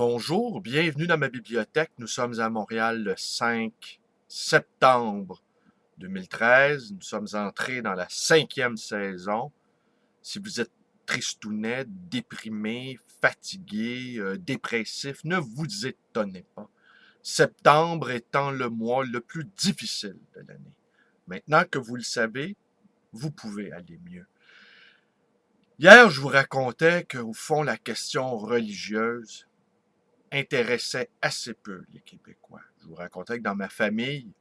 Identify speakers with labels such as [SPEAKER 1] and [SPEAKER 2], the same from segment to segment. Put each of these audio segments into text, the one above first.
[SPEAKER 1] Bonjour, bienvenue dans ma bibliothèque. Nous sommes à Montréal le 5 septembre 2013. Nous sommes entrés dans la 5e saison. Si vous êtes tristounet, déprimé, fatigué, dépressif, ne vous étonnez pas. Septembre étant le mois le plus difficile de l'année. Maintenant que vous le savez, vous pouvez aller mieux. Hier, je vous racontais qu'au fond, la question religieuse intéressait assez peu les Québécois. Je vous racontais que dans ma famille,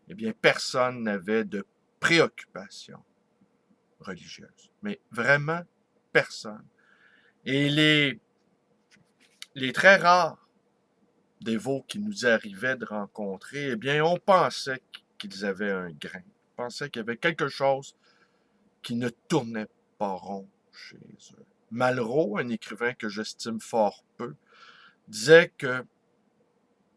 [SPEAKER 1] eh bien, personne n'avait de préoccupation religieuse. Mais vraiment, personne. Et les très rares dévots qui nous arrivaient de rencontrer, eh bien, on pensait qu'ils avaient un grain. On pensait qu'il y avait quelque chose qui ne tournait pas rond chez eux. Malraux, un écrivain que j'estime fort peu, disait que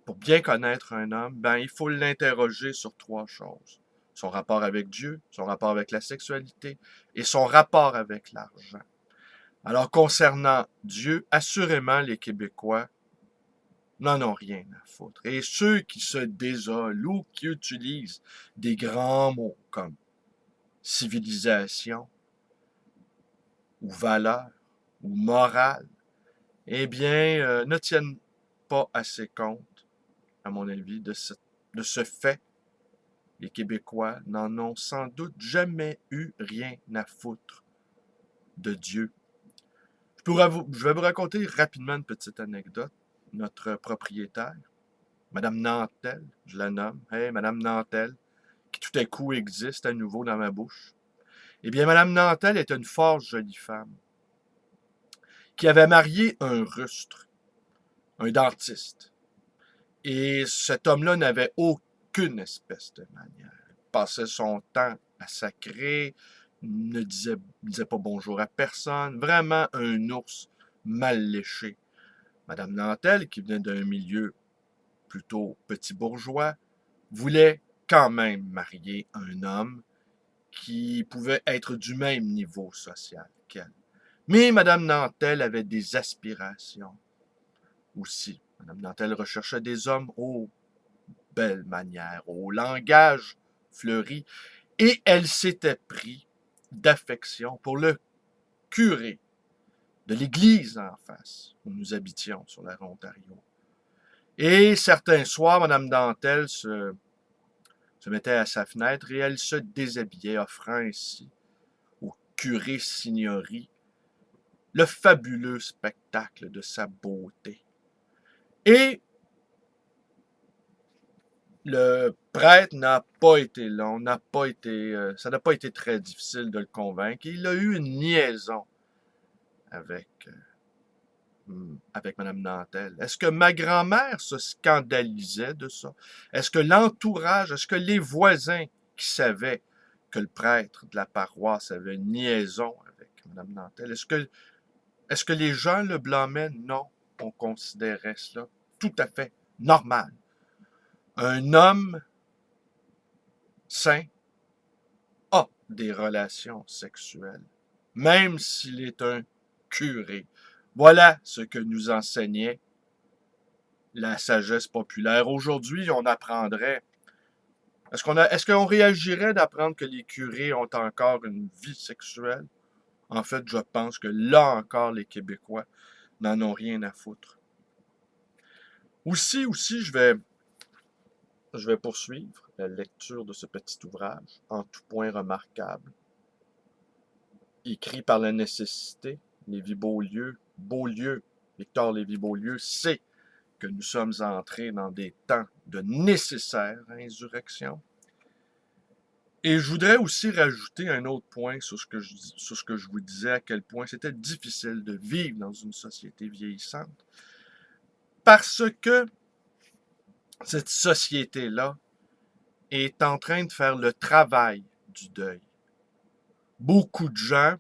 [SPEAKER 1] pour bien connaître un homme, il faut l'interroger sur 3 choses. Son rapport avec Dieu, son rapport avec la sexualité et son rapport avec l'argent. Alors, concernant Dieu, assurément, les Québécois n'en ont rien à foutre. Et ceux qui se désolent ou qui utilisent des grands mots comme civilisation ou valeur ou morale, eh bien, ne tiennent pas assez compte, à mon avis, de ce fait. Les Québécois n'en ont sans doute jamais eu rien à foutre de Dieu. Je vais vous raconter rapidement une petite anecdote. Notre propriétaire, Madame Nantel, je la nomme, hey, Madame Nantel, qui tout à coup existe à nouveau dans ma bouche. Eh bien, Madame Nantel est une fort jolie femme qui avait marié un rustre, un dentiste. Et cet homme-là n'avait aucune espèce de manière. Il passait son temps à sacrer, ne disait pas bonjour à personne. Vraiment un ours mal léché. Madame Nantel, qui venait d'un milieu plutôt petit bourgeois, voulait quand même marier un homme qui pouvait être du même niveau social qu'elle. Mais Madame Nantel avait des aspirations aussi. Madame Nantel recherchait des hommes aux belles manières, au langage fleuri, et elle s'était pris d'affection pour le curé de l'église en face où nous habitions sur la rue Ontario. Et certains soirs, Madame Nantel se mettait à sa fenêtre et elle se déshabillait, offrant ainsi au curé Signori le fabuleux spectacle de sa beauté. Et le prêtre n'a pas été long, ça n'a pas été très difficile de le convaincre. Il a eu une liaison avec, avec Mme Nantel. Est-ce que ma grand-mère se scandalisait de ça? Est-ce que l'entourage, est-ce que les voisins qui savaient que le prêtre de la paroisse avait une liaison avec Mme Nantel, est-ce que les gens le blâmaient? Non, on considérait cela tout à fait normal. Un homme sain a des relations sexuelles, même s'il est un curé. Voilà ce que nous enseignait la sagesse populaire. Aujourd'hui, on apprendrait. Est-ce qu'on réagirait d'apprendre que les curés ont encore une vie sexuelle? En fait, je pense que là encore, les Québécois n'en ont rien à foutre. Aussi, je vais poursuivre la lecture de ce petit ouvrage, en tout point remarquable, écrit par la nécessité. Lévi-Beaulieu, Victor Lévi-Beaulieu, sait que nous sommes entrés dans des temps de nécessaire insurrection. Et je voudrais aussi rajouter un autre point sur ce que je vous disais, à quel point c'était difficile de vivre dans une société vieillissante. Parce que cette société-là est en train de faire le travail du deuil. Beaucoup de gens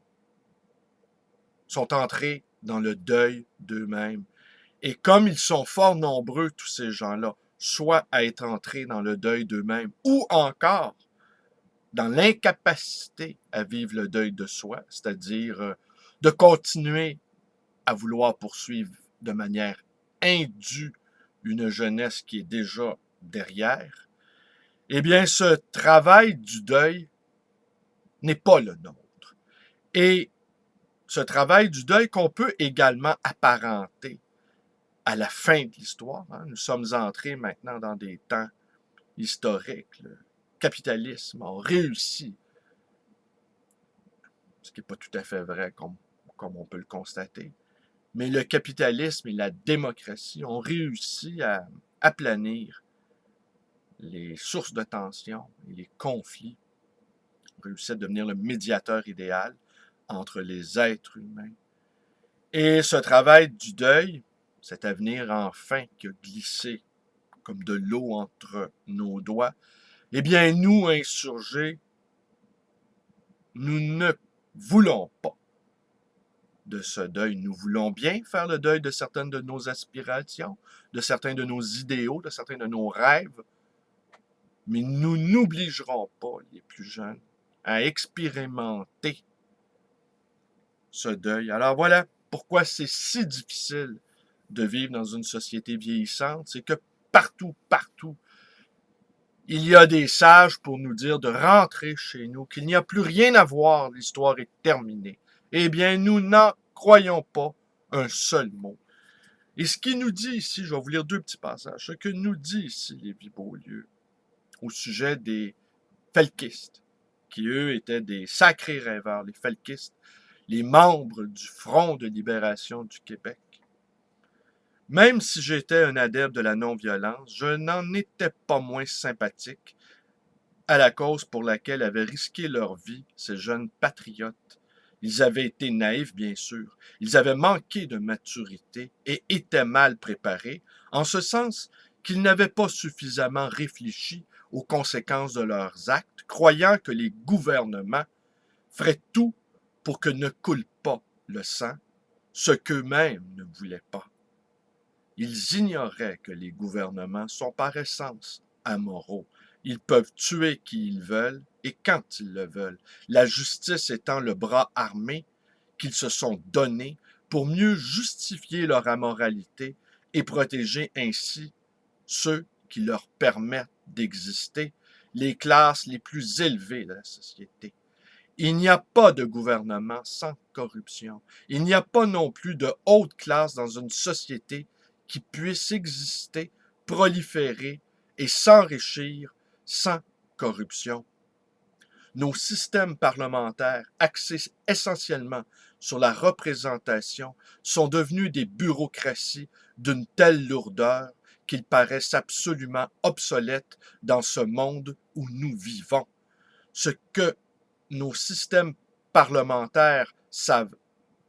[SPEAKER 1] sont entrés dans le deuil d'eux-mêmes. Et comme ils sont fort nombreux, tous ces gens-là, soit à être entrés dans le deuil d'eux-mêmes, ou encore dans l'incapacité à vivre le deuil de soi, c'est-à-dire de continuer à vouloir poursuivre de manière induit une jeunesse qui est déjà derrière, eh bien, ce travail du deuil n'est pas le nôtre. Et ce travail du deuil qu'on peut également apparenter à la fin de l'histoire, hein, nous sommes entrés maintenant dans des temps historiques, le capitalisme a réussi, ce qui n'est pas tout à fait vrai comme on peut le constater, mais le capitalisme et la démocratie ont réussi à aplanir les sources de tension et les conflits, ont réussi à devenir le médiateur idéal entre les êtres humains. Et ce travail du deuil, cet avenir enfin qui a glissé comme de l'eau entre nos doigts, eh bien, nous, insurgés, nous ne voulons pas de ce deuil. Nous voulons bien faire le deuil de certaines de nos aspirations, de certains de nos idéaux, de certains de nos rêves, mais nous n'obligerons pas les plus jeunes à expérimenter ce deuil. Alors voilà pourquoi c'est si difficile de vivre dans une société vieillissante, c'est que partout, il y a des sages pour nous dire de rentrer chez nous, qu'il n'y a plus rien à voir, l'histoire est terminée. Eh bien, nous n'en croyons pas un seul mot. Et ce qu'il nous dit ici, je vais vous lire deux petits passages, ce que nous dit ici Lévi-Beaulieu au sujet des felkistes, qui eux étaient des sacrés rêveurs, les felkistes, les membres du Front de libération du Québec. Même si j'étais un adepte de la non-violence, je n'en étais pas moins sympathique à la cause pour laquelle avaient risqué leur vie ces jeunes patriotes. Ils avaient été naïfs, bien sûr. Ils avaient manqué de maturité et étaient mal préparés, en ce sens qu'ils n'avaient pas suffisamment réfléchi aux conséquences de leurs actes, croyant que les gouvernements feraient tout pour que ne coule pas le sang, ce qu'eux-mêmes ne voulaient pas. Ils ignoraient que les gouvernements sont par essence amoraux. Ils peuvent tuer qui ils veulent et quand ils le veulent, la justice étant le bras armé qu'ils se sont donné pour mieux justifier leur amoralité et protéger ainsi ceux qui leur permettent d'exister, les classes les plus élevées de la société. Il n'y a pas de gouvernement sans corruption. Il n'y a pas non plus de haute classe dans une société qui puisse exister, proliférer et s'enrichir sans corruption. Nos systèmes parlementaires, axés essentiellement sur la représentation, sont devenus des bureaucraties d'une telle lourdeur qu'ils paraissent absolument obsolètes dans ce monde où nous vivons. Ce que nos systèmes parlementaires savent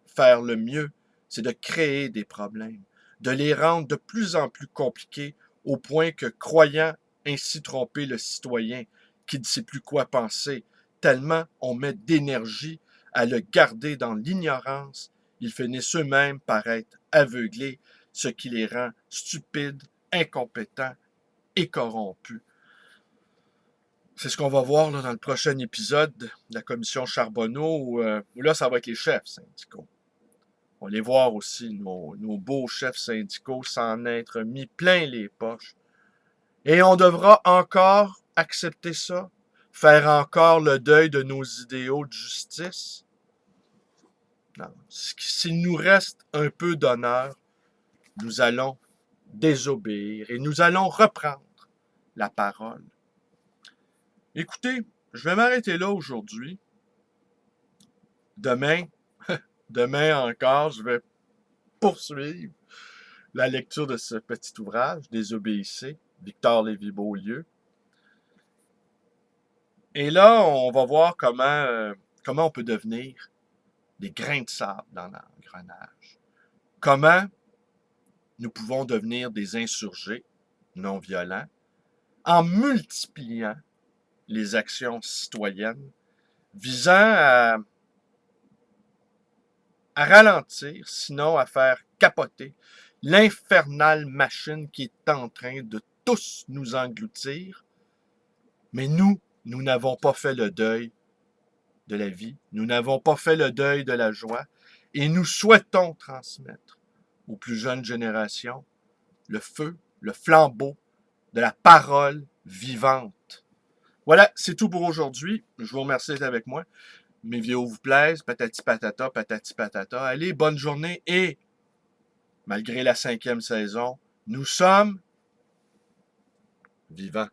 [SPEAKER 1] faire le mieux, c'est de créer des problèmes, de les rendre de plus en plus compliqués au point que, croyant ainsi tromper le citoyen qui ne sait plus quoi penser, tellement on met d'énergie à le garder dans l'ignorance, ils finissent eux-mêmes par être aveuglés, ce qui les rend stupides, incompétents et corrompus. C'est ce qu'on va voir là, dans le prochain épisode de la commission Charbonneau, où là, ça va être les chefs syndicaux. On va les voir aussi, nos beaux chefs syndicaux, s'en être mis plein les poches. Et on devra encore accepter ça, faire encore le deuil de nos idéaux de justice. Non. S'il nous reste un peu d'honneur, nous allons désobéir et nous allons reprendre la parole. Écoutez, je vais m'arrêter là aujourd'hui. Demain encore, je vais poursuivre la lecture de ce petit ouvrage, Désobéissez, Victor Lévi-Beaulieu. Et là, on va voir comment on peut devenir des grains de sable dans l'engrenage. Comment nous pouvons devenir des insurgés non violents en multipliant les actions citoyennes visant à ralentir, sinon à faire capoter l'infernale machine qui est en train de tous nous engloutir. Mais nous n'avons pas fait le deuil de la vie, nous n'avons pas fait le deuil de la joie, et nous souhaitons transmettre aux plus jeunes générations le feu, le flambeau de la parole vivante. Voilà, c'est tout pour aujourd'hui. Je vous remercie d'être avec moi. Mes vidéos vous plaisent, patati patata, patati patata. Allez, bonne journée et, malgré la 5e saison, nous sommes vivants.